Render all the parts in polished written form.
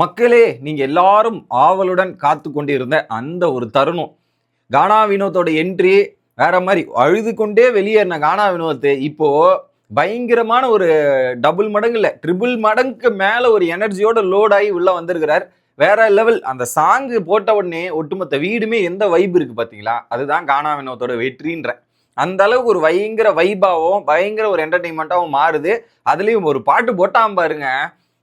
மக்களே, நீங்க எல்லாரும் ஆவலுடன் காத்து கொண்டிருந்த அந்த ஒரு தருணம், கானா வினோத்தோட என்ட்ரி வேற மாதிரி அழுது கொண்டே வெளியேறின கானா வினோத் இப்போ பயங்கரமான ஒரு டபுள் மடங்கு இல்ல ட்ரிபிள் மடங்குக்கு மேல ஒரு எனர்ஜியோட லோட் ஆகி உள்ள வந்திருக்கிறார். வேற லெவல். அந்த சாங்கு போட்ட உடனே ஒட்டுமொத்த வீடுமே எந்த வைப் இருக்கு பாத்தீங்களா? அதுதான் கானா வினோத்தோட வெற்றின்ற. அந்த அளவுக்கு ஒரு பயங்கர வைபாவும் பயங்கர ஒரு என்டர்டைன்மெண்ட்டாவும் மாறுது. அதுலயும் ஒரு பாட்டு போட்டாம பாருங்க,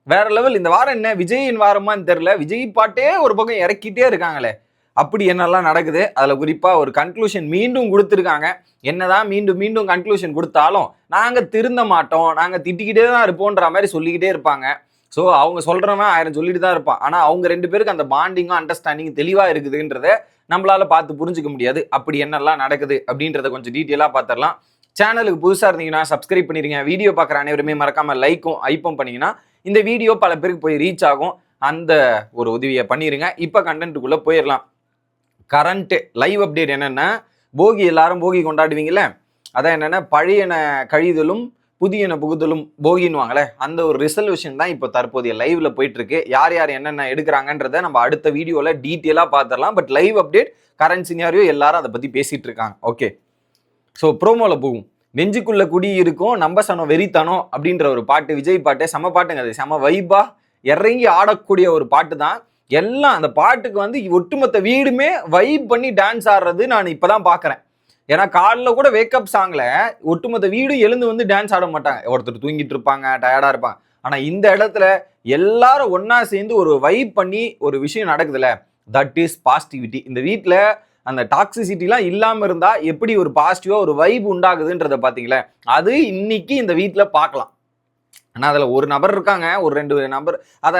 வேற லெவல். இந்த வாரம் என்ன விஜயின் வாரமான்னு தெரியல, விஜய் பாட்டே ஒரு பக்கம் இறக்கிட்டே இருக்காங்களே. அப்படி என்னெல்லாம் நடக்குது, அதுல குறிப்பா ஒரு கன்க்ளூஷன் மீண்டும் கொடுத்துருக்காங்க. என்னதான் மீண்டும் மீண்டும் கன்க்ளூஷன் கொடுத்தாலும் நாங்க திருந்த மாட்டோம், நாங்க திட்டிக்கிட்டே தான் இருப்போன்ற மாதிரி சொல்லிக்கிட்டே இருப்பாங்க. ஸோ அவங்க சொல்றவன் 1000 சொல்லிட்டு தான் இருப்பான். ஆனா அவங்க 2 பேருக்கு அந்த பாண்டிங்கும் அண்டர்ஸ்டாண்டிங் தெளிவா இருக்குதுன்றத நம்மளால பார்த்து புரிஞ்சுக்க முடியாது. அப்படி என்னெல்லாம் நடக்குது அப்படின்றத கொஞ்சம் டீட்டெயிலா பார்த்துடலாம். சேனலுக்கு புதுசா இருந்தீங்கன்னா சப்ஸ்கிரைப் பண்ணிருங்க. வீடியோ பார்க்குற அனைவருமே மறக்காம லைக்கும் ஐப்பும் பண்ணீங்கன்னா இந்த வீடியோ பல பேருக்கு போய் ரீச் ஆகும். அந்த ஒரு உதவியை பண்ணிருங்க. இப்போ கண்டென்ட்டுக்குள்ள போயிடலாம். கரண்ட் லைவ் அப்டேட் என்னன்னா, போகி எல்லாரும் போகி கொண்டாடுவீங்கல்ல, அதான் என்னன்னா பழையன கழிதலும் புதியன புகுதலும் போகின்னுவாங்களே, அந்த ஒரு ரிசல்யூஷன் தான் இப்போ தற்போதைய லைவ்ல போயிட்டு இருக்கு. யார் யார் என்னென்ன எடுக்கிறாங்கன்றத நம்ம அடுத்த வீடியோல டீட்டெயிலா பார்த்துடலாம். But live update current scenario எல்லாரும் அதை பத்தி பேசிட்டு இருக்காங்க. ஓகே, ஸோ ப்ரோமோல போகும். நெஞ்சுக்குள்ள குடி இருக்கும் நம்ப சனம் வெறித்தனம் அப்படின்ற ஒரு பாட்டு, விஜய் பாட்டு. செம பாட்டுங்க, அது செம வைபா இறங்கி ஆடக்கூடிய ஒரு பாட்டு தான். எல்லாம் அந்த பாட்டுக்கு வந்து ஒட்டுமொத்த வீடுமே வைப் பண்ணி டான்ஸ் ஆடுறது நான் இப்பதான் பாக்குறேன். ஏன்னா காலைல கூட வேக்கப் சாங்ல ஒட்டுமொத்த வீடு எழுந்து வந்து டான்ஸ் ஆட மாட்டாங்க. ஒருத்தர் தூங்கிட்டு இருப்பாங்க, டயர்டா இருப்பாங்க. ஆனா இந்த இடத்துல எல்லாரும் ஒன்னா சேர்ந்து ஒரு வைப் பண்ணி ஒரு விஷயம் நடக்குதுல்ல, தட் இஸ் பாசிட்டிவிட்டி. இந்த வீட்டுல அந்த டாக்ஸிசிட்டிலாம் இல்லாம இருந்தா எப்படி ஒரு பாசிட்டிவா ஒரு வைப் உண்டாகுதுன்றத பாத்தீங்களா? அது இன்னைக்கு இந்த வீட்டுல பார்க்கலாம். ஆனா அதுல ஒரு நபர் இருக்காங்க, ஒரு 2 நபர்,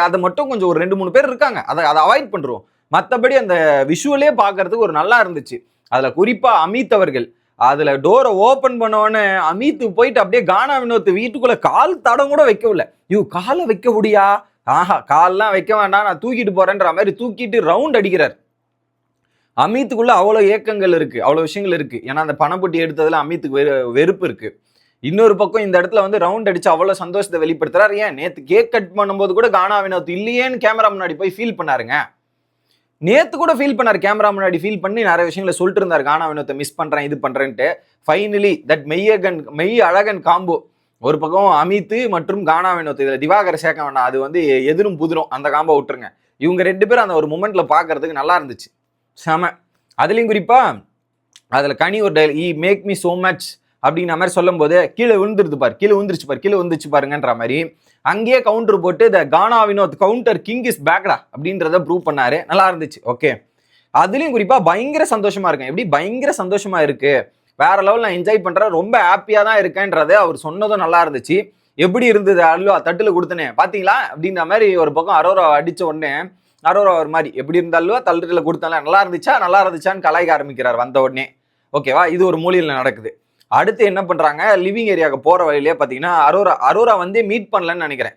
அதை மட்டும் கொஞ்சம் ஒரு 2-3 பேர் இருக்காங்க. அதை அவாய்ட் பண்றோம். மற்றபடி அந்த விஷுவலே பார்க்கறதுக்கு ஒரு நல்லா இருந்துச்சு. அதுல குறிப்பா அமித் அவர்கள் அதுல டோரை ஓபன் பண்ணவொடனே அமித் போயிட்டு அப்படியே கானா வினோத் வீட்டுக்குள்ள கால் தடம் கூட வைக்கவில்லை. காலை வைக்க முடியா? ஆஹா, கால்லாம் வைக்க வேண்டாம், நான் தூக்கிட்டு போறேன்ற மாதிரி தூக்கிட்டு ரவுண்ட் அடிக்கிறார். அமித்துக்குள்ள அவ்வளவு ஏக்கங்கள் இருக்கு, அவ்வளவு விஷயங்கள் இருக்கு. ஏன்னா அந்த பணப்பொட்டி எடுத்ததுல அமித்துக்கு வெறுப்பு இருக்கு. இன்னொரு பக்கம் இந்த இடத்துல வந்து ரவுண்ட் அடிச்சு அவ்வளவு சந்தோஷத்தை வெளிப்படுத்துறாரு. ஏன் நேத்து கேக் கட் பண்ணும்போது கூட கானா வினோத் இல்லையேன்னு கேமரா முன்னாடி போய் ஃபீல் பண்ணாருங்க. நேத்து கூட ஃபீல் பண்ணாரு, கேமரா முன்னாடி ஃபீல் பண்ணி நிறைய விஷயங்களை சொல்லிட்டு இருந்தாரு. கானா வினோத்தை மிஸ் பண்றேன், இது பண்றேன்ட்டு. ஃபைனலி தட் மெய் அழகன் காம்போ. ஒரு பக்கம் அமித் மற்றும் கானா வினோத், இதுல திவாகர் சேர்க்க வேண்டாம், அது வந்து எதிரும் புதிரும், அந்த காம்போ விட்டுருங்க. இவங்க 2 பேரும் அந்த ஒரு மூமெண்ட்ல பாக்குறதுக்கு நல்லா இருந்துச்சு, செம. அதுலயும் குறிப்பா அதுல கனி ஒரு டைல், ஈ மேக் மீ சோ மச் அப்படிங்கிற மாதிரி சொல்லும் போது கீழே விழுந்துருது பாரு, கீழே விழுந்துருச்சு பாருங்கன்ற மாதிரி அங்கேயே கவுண்டர் போட்டு த கானா வினோத் கவுண்டர் கிங் இஸ் பேக்டா அப்படின்றத ப்ரூவ் பண்ணாரு. நல்லா இருந்துச்சு. ஓகே, அதுலயும் குறிப்பா பயங்கர சந்தோஷமா இருக்கேன். எப்படி பயங்கர சந்தோஷமா இருக்கு, வேற லெவல், நான் என்ஜாய் பண்றேன், ரொம்ப ஹாப்பியா தான் இருக்கேன்றத அவர் சொன்னதும் நல்லா இருந்துச்சு. எப்படி இருந்தது அல்லோ தட்டுல கொடுத்தனே பாத்தீங்களா அப்படின்ற மாதிரி ஒரு பக்கம் அரோரா அடிச்ச உடனே அரோரா ஒரு மாதிரி எப்படி இருந்தாலும் தட்டுல கொடுத்தால நல்லா இருந்துச்சான்னு கலாய்க்க ஆரம்பிக்கிறார் வந்த உடனே. ஓகேவா, இது ஒரு மூலையில நடக்குது. அடுத்து என்ன பண்றாங்க, லிவிங் ஏரியாவுக்கு போற வழியிலே பாத்தீங்கன்னா அரோரா வந்து மீட் பண்ணலன்னு நினைக்கிறேன்.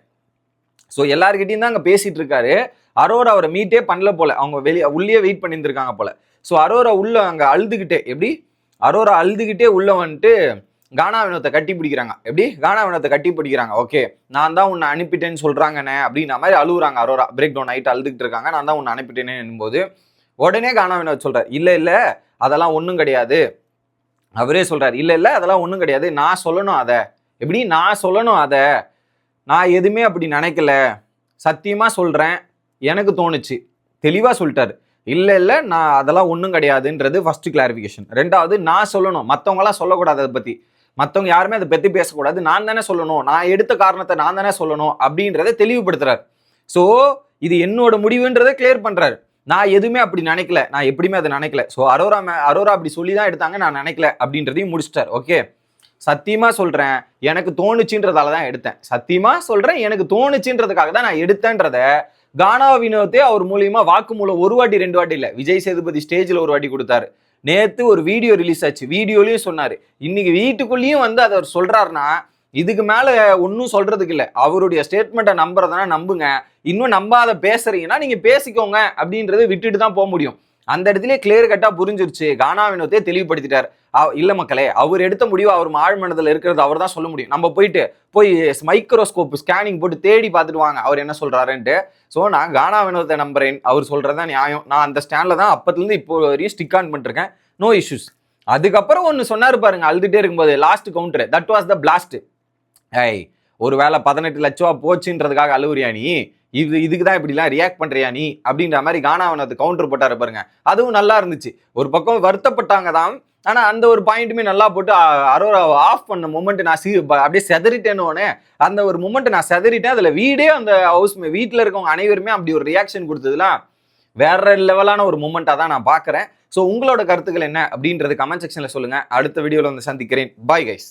ஸோ எல்லாருக்கிட்டையும் தான் அங்கே பேசிட்டு இருக்காரு. அரோரா அவரை மீட்டே பண்ணல போல, அவங்க வெளியே உள்ளே வெயிட் பண்ணியிருந்திருக்காங்க போல. ஸோ அரோரா உள்ள அங்கே அழுதுகிட்டே, எப்படி அரோரா அழுதுகிட்டே உள்ள வந்துட்டு கானா வினோத்தை கட்டி பிடிக்கிறாங்க. எப்படி கானா வினோத்தை கட்டி பிடிக்கிறாங்க. ஓகே, நான் தான் உன்னை அனுப்பிட்டேன்னு சொல்றாங்கண்ணே அப்படின்ற மாதிரி அழுகுறாங்க. அரோரா பிரேக் டவுன் ஆகிட்டு அழுதுகிட்டு இருக்காங்க. நான் தான் உன்னை அனுப்பிட்டேன்னு போது உடனே கானா வினோத் சொல்றாரு, இல்ல அதெல்லாம் ஒன்றும் கிடையாது. அவரே சொல்றாரு, இல்ல அதெல்லாம் ஒன்றும் கிடையாது, நான் சொல்லணும் அதை, எப்படி நான் சொல்லணும் அதை, நான் எதுவுமே அப்படி நினைக்கல, சத்தியமா சொல்றேன், எனக்கு தோணுச்சு, தெளிவா சொல்லிட்டாரு. இல்ல நான் அதெல்லாம் ஒன்றும் கிடையாதுன்றது ஃபர்ஸ்ட் கிளாரிஃபிகேஷன். ரெண்டாவது, நான் சொல்லணும், மற்றவங்களாம் சொல்லக்கூடாது, அதை பத்தி மற்றவங்க யாருமே அதை பத்தி பேசக்கூடாது, நான் தானே சொல்லணும், நான் எடுத்த காரணத்தை நான் தானே சொல்லணும் அப்படின்றத தெளிவுபடுத்துறாரு. ஸோ இது என்னோட முடிவுன்றதை கிளியர் பண்றாரு. நான் எதுவுமே அப்படி நினைக்கல, நான் எப்படியுமே அதை நினைக்கல. ஸோ அரோரா அப்படி சொல்லி தான் எடுத்தாங்க, நான் நினைக்கல அப்படின்றதையும் முடிச்சிட்டார். ஓகே, சத்தியமா சொல்றேன், எனக்கு தோணுச்சுன்றதால தான் எடுத்தேன், சத்தியமா சொல்றேன், எனக்கு தோணுச்சுன்றதுக்காக தான் நான் எடுத்தேன்றத கானா வினோத்தே அவர் மூலியமா வாக்குமூலம் 1 வாட்டி 2 வாட்டி இல்ல, விஜய் சேதுபதி ஸ்டேஜ்ல 1 வாட்டி கொடுத்தாரு. நேத்து ஒரு வீடியோ ரிலீஸ் ஆச்சு, வீடியோலயும் சொன்னாரு. இன்னைக்கு வீட்டுக்குள்ளேயும் வந்து அதை அவர் சொல்றாருன்னா இதுக்கு மேல ஒன்னும் சொல்றதுக்கு இல்ல. அவருடைய ஸ்டேட்மெண்ட்டை நம்புறதுனா நம்புங்க, இன்னும் நம்பாத பேசுறீங்கன்னா நீங்க பேசிக்கோங்க அப்படின்றத விட்டுட்டு தான் போக முடியும். அந்த இடத்துல கிளியர் கட்டா புரிஞ்சிருச்சு. கானா வினோத்தே தெளிவுபடுத்திட்டார். இல்ல மக்களே, அவர் எடுத்த முடிவு அவர் ஆழ்மனதில் இருக்கிறது அவர் தான் சொல்ல முடியும். நம்ம போய் மைக்ரோஸ்கோப் ஸ்கேனிங் போட்டு தேடி பார்த்துட்டு வாங்க அவர் என்ன சொல்றாருன்ட்டு. ஸோ நான் கானா வினோத்தை நம்புறேன். அவர் சொல்றதுதான் நியாயம். நான் அந்த ஸ்டாண்ட்ல தான் அப்பத்திலிருந்து இப்போ வரையும் ஸ்டிக் ஆன் பண்ணிருக்கேன். No issues. அதுக்கப்புறம் ஒன்னு சொன்னாரு பாருங்க, அழுதுட்டே இருக்கும்போது last counter, that was the blast. ஏய், ஒரு வேளை 18 லட்ச ரூபா போச்சுன்றதுக்காக அழுவுறியா நீ? இதுக்கு தான் இப்படிலாம் ரியாக்ட் பண்றியா நீ அப்படின்ற மாதிரி கானா வினோத் கவுண்டர் போட்டாரு பாருங்க. அதுவும் நல்லா இருந்துச்சு. ஒரு பக்கம் வருத்தப்பட்டாங்க தான், ஆனா அந்த ஒரு பாயிண்ட்டுமே நல்லா போட்டு அரோரா ஆஃப் பண்ண மொமெண்ட் நான் அப்படியே செதறிட்டேன்னு அந்த ஒரு மொமெண்ட் நான் செதறிட்டேன். அதுல வீடே அந்த ஹவுஸ் வீட்டில் இருக்கவங்க அனைவருமே அப்படி ஒரு ரியாக்ஷன் கொடுத்ததுலாம் வேற லெவலான ஒரு மொமெண்டா தான் நான் பாக்குறேன். ஸோ உங்களோட கருத்துக்கள் என்ன அப்படின்றது கமெண்ட் செக்ஷன்ல சொல்லுங்க. அடுத்த வீடியோல வந்து சந்திக்கிறேன். Bye guys.